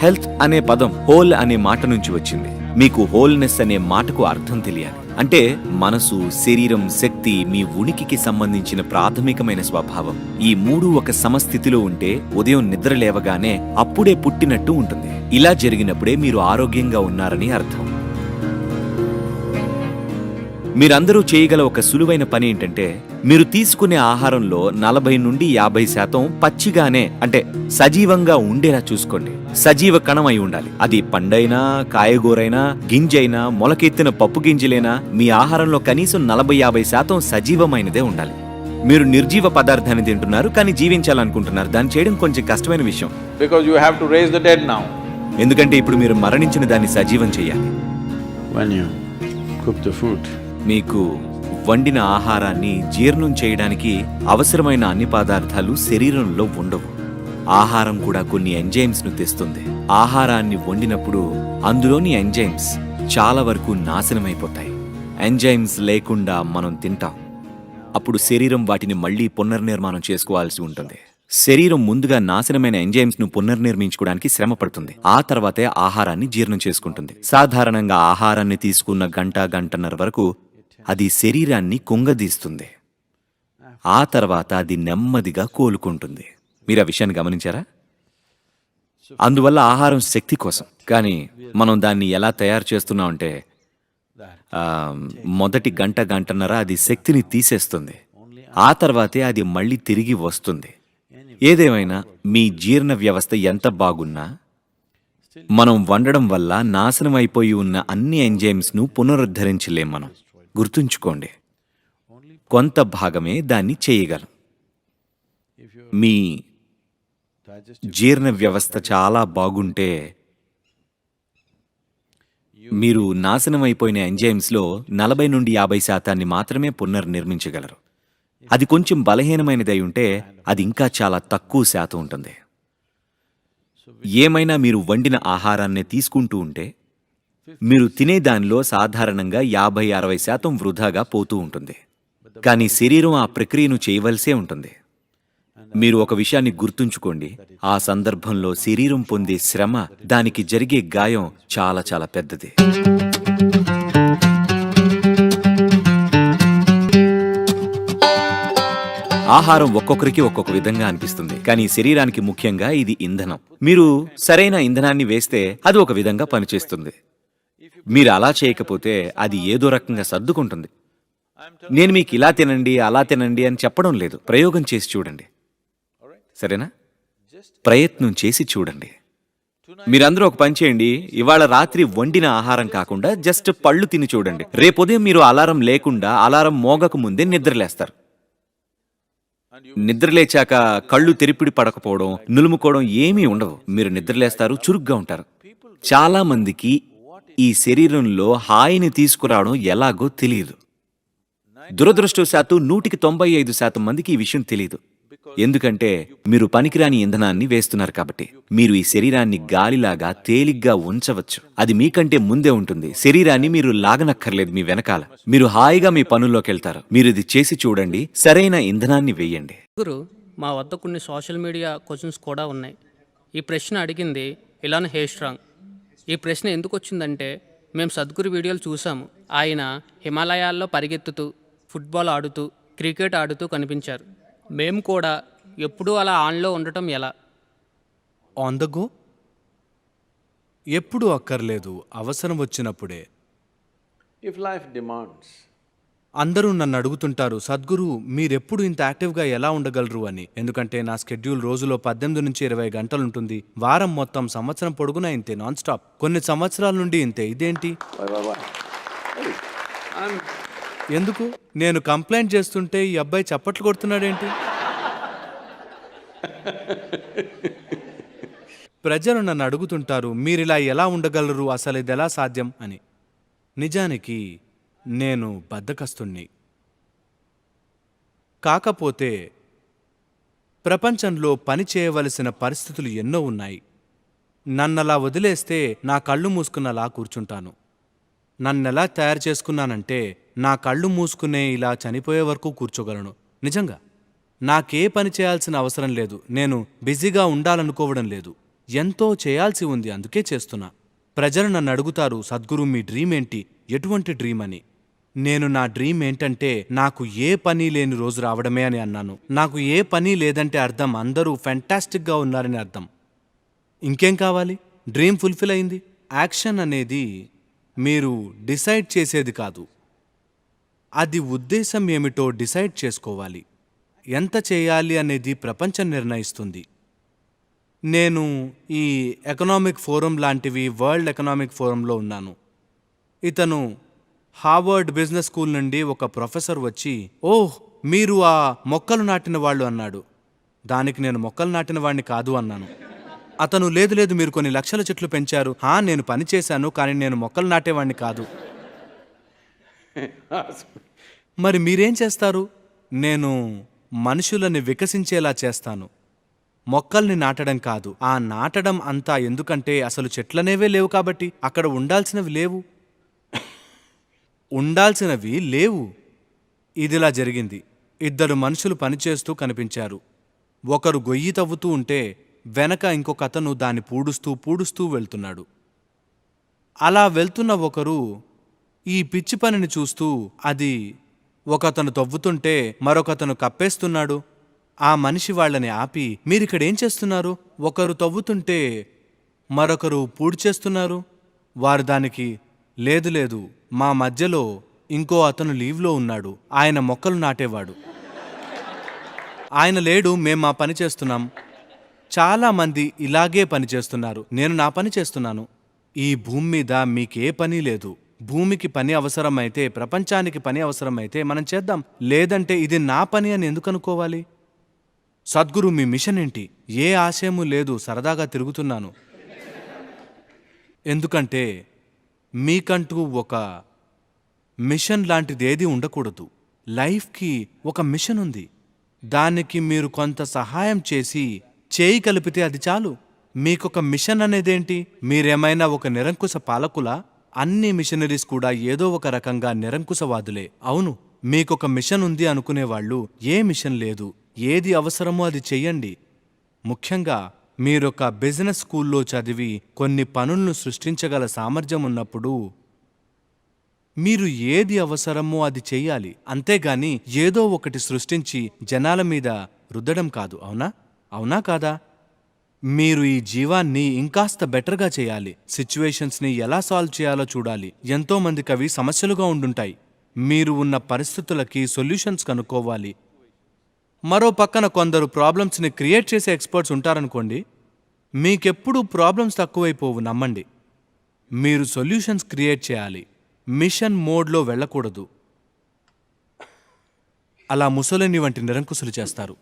Health అనే పదం whole అనే మాట నుంచి వచ్చింది. మీకు హోల్నెస్ అనే మాటకు అర్థం తెలియాలి. అంటే మనసు, శరీరం, శక్తి, మీ ఉనికికి సంబంధించిన ప్రాథమికమైన స్వభావం. ఈ మూడు ఒక సమస్థితిలో ఉంటే ఉదయం నిద్ర లేవగానే అప్పుడే పుట్టినట్టు ఉంటుంది. ఇలా జరిగినప్పుడే మీరు ఆరోగ్యంగా ఉన్నారని అర్థం. మీరందరూ చేయగల ఒక సులువైన పని ఏంటంటే, మీరు తీసుకునే ఆహారంలో 40 నుండి 50% పచ్చిగానే, అంటే సజీవంగా ఉండేలా చూసుకోండి. సజీవ కణం అయి ఉండాలి. అది పండైనా, కాయగూరైనా, గింజైనా, మొలకెత్తిన పప్పు గింజలైనా మీ ఆహారంలో కనీసం 40-50% సజీవమైనదే ఉండాలి. మీరు నిర్జీవ పదార్థాన్ని తింటున్నారు, కానీ జీవించాలనుకుంటున్నారు. దాన్ని చేయడం కొంచెం కష్టమైన విషయం. Because you have to raise the dead now. ఎందుకంటే ఇప్పుడు మీరు మరణించిన దాన్ని సజీవం చేయాలి. When you cook the food, మీకు వండిన ఆహారాన్ని జీర్ణం చేయడానికి అవసరమైన అన్ని పదార్థాలు శరీరంలో ఉండవు. ఆహారం కూడా కొన్ని ఎంజైమ్స్ ను తెస్తుంది. ఆహారాన్ని వండినప్పుడు అందులోని ఎంజైమ్స్ చాలా వరకు నాశనమైపోతాయి. ఎంజైమ్స్ లేకుండా మనం తింటాం. అప్పుడు శరీరం వాటిని మళ్లీ పునర్నిర్మాణం చేసుకోవాల్సి ఉంటుంది. శరీరం ముందుగా నాశనమైన ఎంజైమ్స్ ను పునర్నిర్మించుకోవడానికి శ్రమ పడుతుంది. ఆ తర్వాతే ఆహారాన్ని జీర్ణం చేసుకుంటుంది. సాధారణంగా ఆహారాన్ని తీసుకున్న గంటన్నర వరకు అది శరీరాన్ని కుంగదీస్తుంది. ఆ తర్వాత అది నెమ్మదిగా కోలుకుంటుంది. మీరు ఆ విషయాన్ని గమనించారా? అందువల్ల ఆహారం శక్తి కోసం. కానీ మనం దాన్ని ఎలా తయారు చేస్తున్నామంటే, మొదటి గంటన్నర అది శక్తిని తీసేస్తుంది. ఆ తర్వాతే అది మళ్ళీ తిరిగి వస్తుంది. ఏదేమైనా మీ జీర్ణ వ్యవస్థ ఎంత బాగున్నా, మనం వండడం వల్ల నాశనం అయిపోయి ఉన్న అన్ని ఎంజైమ్స్ ను పునరుద్ధరించలేం. మనం గుర్తుంచుకోండి, కొంత భాగమే దాన్ని చేయగలం. మీ జీర్ణ వ్యవస్థ చాలా బాగుంటే మీరు నాశనం అయిపోయిన ఎంజైమ్స్లో 40 నుండి 50% మాత్రమే పునర్నిర్మించగలరు. అది కొంచెం బలహీనమైనదై ఉంటే అది ఇంకా చాలా తక్కువ శాతం ఉంటుంది. ఏమైనా మీరు వండిన ఆహారాన్నే తీసుకుంటూ ఉంటే మీరు తినే దానిలో సాధారణంగా 50-60% వృధాగా పోతూ ఉంటుంది. కానీ శరీరం ఆ ప్రక్రియను చేయవలసే ఉంటుంది. మీరు ఒక విషయాన్ని గుర్తుంచుకోండి, ఆ సందర్భంలో శరీరం పొందే శ్రమ, దానికి జరిగే గాయం చాలా చాలా పెద్దది. ఆహారం ఒక్కొక్కరికి ఒక్కొక్క విధంగా అనిపిస్తుంది, కానీ శరీరానికి ముఖ్యంగా ఇది ఇంధనం. మీరు సరైన ఇంధనాన్ని వేస్తే అది ఒక విధంగా పనిచేస్తుంది. మీరు అలా చేయకపోతే అది ఏదో రకంగా సర్దుకుంటుంది. నేను మీకు ఇలా తినండి, అలా తినండి అని చెప్పడం లేదు. ప్రయోగం చేసి చూడండి, సరేనా? ప్రయత్నం చేసి చూడండి. మీరందరూ ఒక పని చేయండి, ఇవాళ రాత్రి వండిన ఆహారం కాకుండా జస్ట్ పళ్ళు తిని చూడండి. రేపొదయం మీరు అలారం లేకుండా, అలారం మోగక ముందే నిద్రలేస్తారు. నిద్రలేచాక కళ్ళు తెరిపిడి పడకపోవడం, నులుముకోవడం ఏమీ ఉండవు. మీరు నిద్రలేస్తారు, చురుగ్గా ఉంటారు. చాలా మందికి ఈ శరీరంలో హాయిని తీసుకురావడం ఎలాగో తెలియదు. దురదృష్టవశాత్తు 195% మందికి ఈ విషయం తెలియదు. ఎందుకంటే మీరు పనికిరాని ఇంధనాన్ని వేస్తున్నారు కాబట్టి. మీరు ఈ శరీరాన్ని గాలిలాగా తేలిగ్గా ఉంచవచ్చు. అది మీకంటే ముందే ఉంటుంది. శరీరాన్ని మీరు లాగనక్కర్లేదు మీ వెనకాల. మీరు హాయిగా మీ పనుల్లోకి వెళ్తారు. మీరు ఇది చేసి చూడండి, సరైన ఇంధనాన్ని వేయండి. మా వద్ద కొన్ని సోషల్ మీడియా క్వశ్చన్స్ కూడా ఉన్నాయి. ఈ ప్రశ్న అడిగింది ఇలాన్ హేస్ట్రాంగ్. ఈ ప్రశ్న ఎందుకు వచ్చిందంటే, మేము సద్గురు వీడియోలు చూసాము. ఆయన హిమాలయాల్లో పరిగెత్తుతూ, ఫుట్బాల్ ఆడుతూ, క్రికెట్ ఆడుతూ కనిపించారు. మేము కూడా ఎప్పుడూ అలా ఆన్లో ఉండటం ఎలా? On the go? ఎప్పుడూ అక్కర్లేదు, అవసరం వచ్చినప్పుడే. if life demands, అందరూ నన్ను అడుగుతుంటారు, సద్గురు మీరెప్పుడు ఇంత యాక్టివ్గా ఎలా ఉండగలరు అని. ఎందుకంటే నా స్కెడ్యూల్ రోజులో 18 నుంచి 20 గంటలుంటుంది. వారం మొత్తం, సంవత్సరం పొడుగునా ఇంతే, నాన్ స్టాప్. కొన్ని సంవత్సరాల నుండి ఇంతే. ఇదేంటి? Hey, ఎందుకు? నేను కంప్లైంట్ చేస్తుంటే ఈ అబ్బాయి చప్పట్లు కొడుతున్నాడేంటి? ప్రజలు నన్ను అడుగుతుంటారు, మీరిలా ఎలా ఉండగలరు, అసలు ఇది ఎలా సాధ్యం అని. నిజానికి నేను బద్ధకస్తుణ్ణి. కాకపోతే ప్రపంచంలో పని చేయవలసిన పరిస్థితులు ఎన్నో ఉన్నాయి. నన్నలా వదిలేస్తే నా కళ్ళు మూసుకున్నలా కూర్చుంటాను. నన్నెలా తయారు చేసుకున్నానంటే, నా కళ్ళు మూసుకునే ఇలా చనిపోయే వరకు కూర్చోగలను. నిజంగా నాకే పని చేయాల్సిన అవసరం లేదు. నేను బిజీగా ఉండాలనుకోవడం లేదు. ఎంతో చేయాల్సి ఉంది, అందుకే చేస్తున్నా. ప్రజలు నన్ను అడుగుతారు, సద్గురు మీ డ్రీమ్ ఏంటి, ఎటువంటి డ్రీమ్ అని. నేను నా డ్రీమ్ ఏంటంటే నాకు ఏ పని లేని రోజు రావడమే అని అన్నాను. నాకు ఏ పని లేదంటే అర్థం అందరూ ఫెంటాస్టిక్గా ఉన్నారని అర్థం. ఇంకేం కావాలి? డ్రీమ్ ఫుల్ఫిల్ అయింది. యాక్షన్ అనేది మీరు డిసైడ్ చేసేది కాదు, అది ఉద్దేశం ఏమిటో డిసైడ్ చేసుకోవాలి. ఎంత చేయాలి అనేది ప్రపంచం నిర్ణయిస్తుంది. నేను ఈ ఎకనామిక్ ఫోరం లాంటివి వరల్డ్ ఎకనామిక్ ఫోరంలో ఉన్నాను. ఇతను హార్వర్డ్ బిజినెస్ స్కూల్ నుండి ఒక ప్రొఫెసర్ వచ్చి, ఓహ్ మీరు ఆ మొక్కలు నాటిన వాళ్ళు అన్నాడు. దానికి నేను మొక్కలు నాటిన వాడిని కాదు అన్నాను. అతను లేదు లేదు మీరు కొన్ని లక్షల చెట్లు పెంచారు. నేను పని చేశాను, కానీ నేను మొక్కలు నాటేవాడిని కాదు. మరి మీరేం చేస్తారు? నేను మనుషులని వికసించేలా చేస్తాను, మొక్కల్ని నాటడం కాదు. ఆ నాటడం అంతా ఎందుకంటే అసలు చెట్లనేవే లేవు కాబట్టి. అక్కడ ఉండాల్సినవి లేవు. ఇదిలా జరిగింది. ఇద్దరు మనుషులు పనిచేస్తూ కనిపించారు. ఒకరు గొయ్యి తవ్వుతూ ఉంటే వెనక ఇంకొక అతను దాన్ని పూడుస్తూ వెళ్తున్నాడు. అలా వెళ్తున్న ఒకరు ఈ పిచ్చి పనిని చూస్తూ, అది ఒకతను తవ్వుతుంటే మరొకతను కప్పేస్తున్నాడు. ఆ మనిషి వాళ్ళని ఆపి, మీరిక్కడేం చేస్తున్నారు? ఒకరు తవ్వుతుంటే మరొకరు పూడ్చేస్తున్నారు. వారు దానికి, లేదు లేదు మా మధ్యలో ఇంకో అతను లీవ్లో ఉన్నాడు, ఆయన మొక్కలు నాటేవాడు. ఆయన లేడు, మేం మా పని చేస్తున్నాం. చాలామంది ఇలాగే పని చేస్తున్నారు. నేను నా పని చేస్తున్నాను. ఈ భూమి మీద మీకే పని లేదు. భూమికి పని అవసరమైతే, ప్రపంచానికి పని అవసరమైతే మనం చేద్దాం. లేదంటే ఇది నా పని అని ఎందుకు అనుకోవాలి? సద్గురు మీ మిషన్ ఏంటి? ఏ ఆశయము లేదు, సరదాగా తిరుగుతున్నాను. ఎందుకంటే మీకంటూ ఒక మిషన్ లాంటిదేది ఉండకూడదు. లైఫ్కి ఒక మిషన్ ఉంది. దానికి మీరు కొంత సహాయం చేసి చేయి కలిపితే అది చాలు. మీకొక మిషన్ అనేదేంటి? మీరేమైనా ఒక నిరంకుశ పాలకులా? అన్ని మిషనరీస్ కూడా ఏదో ఒక రకంగా నిరంకుశవాదులే. అవును, మీకొక మిషన్ ఉంది అనుకునేవాళ్ళు ఏ మిషన్ లేదు. ఏది అవసరమో అది చెయ్యండి. ముఖ్యంగా మీరొక బిజినెస్ స్కూల్లో చదివి కొన్ని పనులను సృష్టించగల సామర్థ్యం ఉన్నప్పుడు మీరు ఏది అవసరమో అది చెయ్యాలి. అంతేగాని ఏదో ఒకటి సృష్టించి జనాల మీద రుద్దడం కాదు. అవునా కాదా? మీరు ఈ జీవాన్ని ఇంకాస్త బెటర్గా చేయాలి. సిచ్యువేషన్స్ని ఎలా సాల్వ్ చేయాలో చూడాలి. ఎంతో మందికి అవి సమస్యలుగా ఉండుంటాయి. మీరు ఉన్న పరిస్థితులకి సొల్యూషన్స్ కనుక్కోవాలి. మరో పక్కన కొందరు ప్రాబ్లమ్స్ని క్రియేట్ చేసే ఎక్స్పర్ట్స్ ఉంటారనుకోండి. మీకెప్పుడూ ప్రాబ్లమ్స్ తక్కువైపోవు, నమ్మండి. మీరు సొల్యూషన్స్ క్రియేట్ చేయాలి. మిషన్ మోడ్లో వెళ్ళకూడదు. అలా ముసలిని వంటి నిరంకుశులు చేస్తారు.